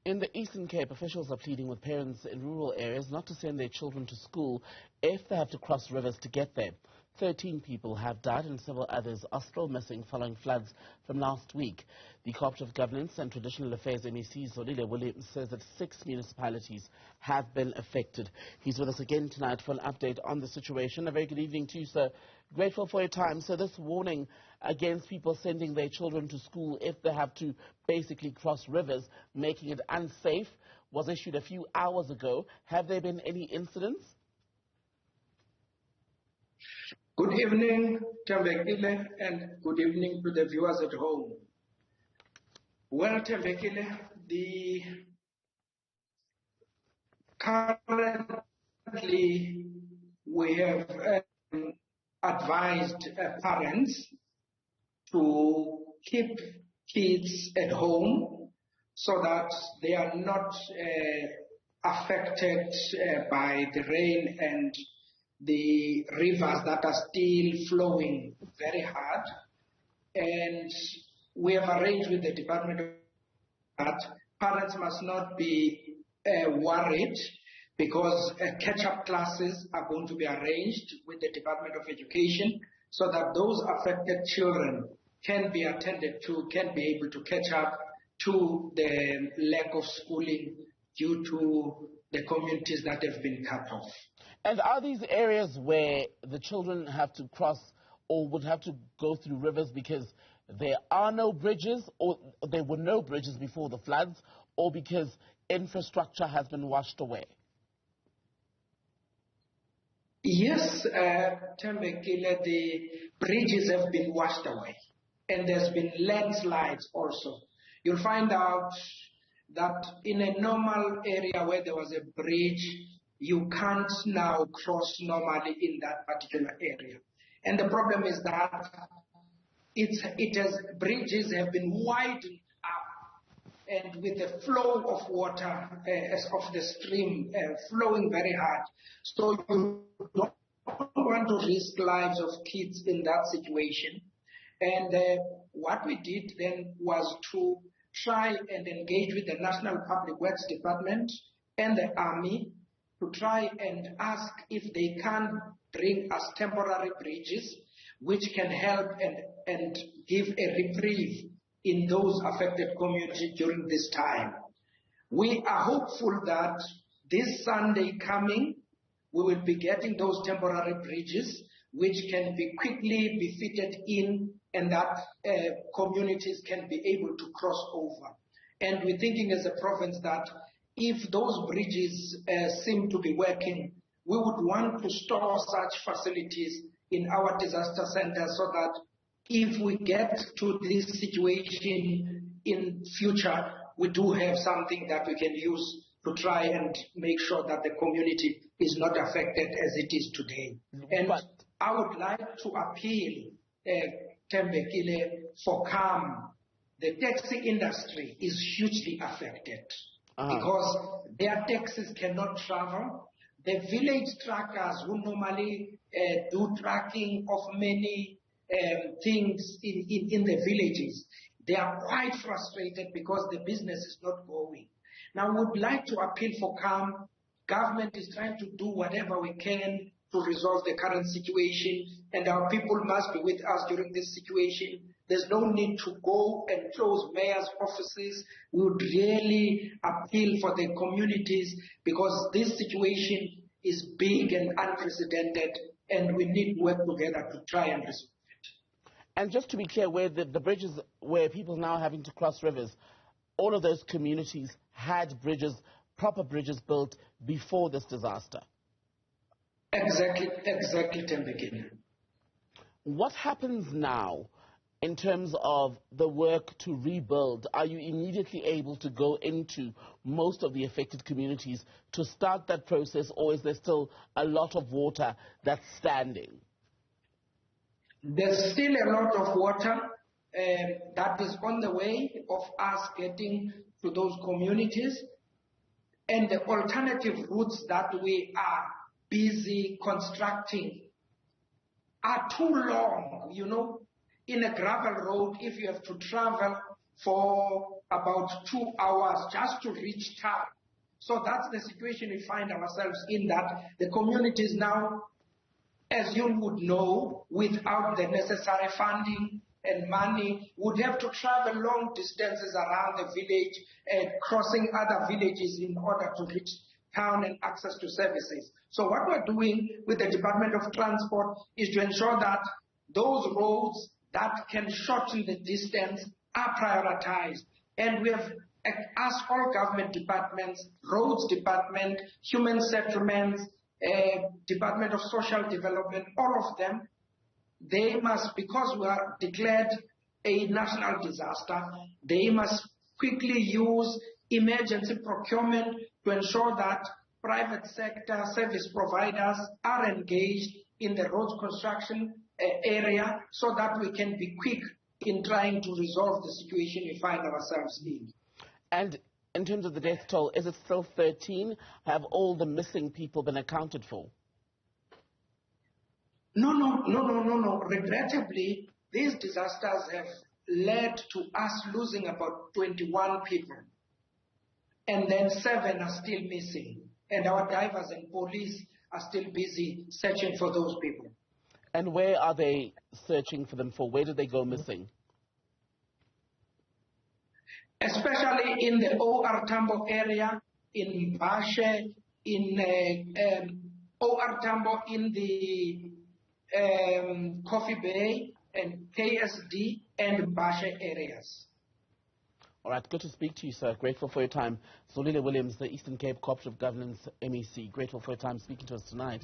In the Eastern Cape, officials are pleading with parents in rural areas not to send their children to school if they have to cross rivers to get there. 13 people have died and several others are still missing following floods from last week. The Cooperative Governance and Traditional Affairs MEC Zolile Williams says that 6 municipalities have been affected. He's with us again tonight for an update on the situation. A very good evening to you, sir. Grateful for your time. So this warning against people sending their children to school if they have to basically cross rivers, making it unsafe, was issued a few hours ago. Have there been any incidents? Good evening, Tembekile, and good evening to the viewers at home. Well, Tembekile, currently we have advised parents to keep kids at home so that they are not affected by the rain and the rivers that are still flowing very hard. And we have arranged with the Department of that parents must not be worried because catch-up classes are going to be arranged with the Department of Education so that those affected children can be attended to, can be able to catch up to the lack of schooling due to the communities that have been cut off. And are these areas where the children have to cross or would have to go through rivers because there are no bridges, or there were no bridges before the floods, or because infrastructure has been washed away? Yes, Tembekile, the bridges have been washed away, and there's been landslides also. You'll find out that in a normal area where there was a bridge, you can't now cross normally in that particular area. And the problem is that bridges have been widened up, and with the flow of water of the stream flowing very hard. So you don't want to risk lives of kids in that situation. And what we did then was to try and engage with the National Public Works Department and the Army to try and ask if they can bring us temporary bridges which can help and give a reprieve in those affected communities during this time. We are hopeful that this Sunday coming, we will be getting those temporary bridges which can be quickly be fitted in and that communities can be able to cross over. And we're thinking as a province that if those bridges seem to be working, we would want to store such facilities in our disaster centers so that if we get to this situation in future, we do have something that we can use to try and make sure that the community is not affected as it is today. And I would like to appeal, Tembekile, for calm. The taxi industry is hugely affected because their taxis cannot travel. The village truckers who normally do tracking of many things in the villages, they are quite frustrated because the business is not going. Now, we would like to appeal for calm. Government is trying to do whatever we can to resolve the current situation, and our people must be with us during this situation. There's no need to go and close mayor's offices. We would really appeal for the communities because this situation is big and unprecedented, and we need to work together to try and resolve it. And just to be clear, where the bridges, where people now having to cross rivers, all of those communities had bridges, proper bridges built before this disaster. Exactly, Tembekile. What happens now in terms of the work to rebuild? Are you immediately able to go into most of the affected communities to start that process, or is there still a lot of water that's standing? There's still a lot of water that is on the way of us getting to those communities, and the alternative routes that we are busy constructing are too long. You know, in a gravel road, if you have to travel for about 2 hours just to reach town. So that's the situation we find ourselves in, that the communities now, as you would know, without the necessary funding and money, would have to travel long distances around the village and crossing other villages in order to reach town and access to services. So what we're doing with the Department of Transport is to ensure that those roads that can shorten the distance are prioritized. And we have asked all government departments, roads department, human settlements, Department of Social Development, all of them, they must, because we are declared a national disaster, they must quickly use emergency procurement to ensure that private sector service providers are engaged in the roads construction area so that we can be quick in trying to resolve the situation we find ourselves in. And in terms of the death toll, is it still 13? Have all the missing people been accounted for? No. Regrettably, these disasters have led to us losing about 21 people. And then 7 are still missing. And our divers and police are still busy searching for those people. And where are they searching for them for? Where did they go missing? Especially in the OR Tambo area, in Bashe, in OR Tambo, in the Coffee Bay and KSD and Bashe areas. All right, good to speak to you, sir. Grateful for your time. Zolile Williams, the Eastern Cape Cooperative Governance MEC. Grateful for your time speaking to us tonight.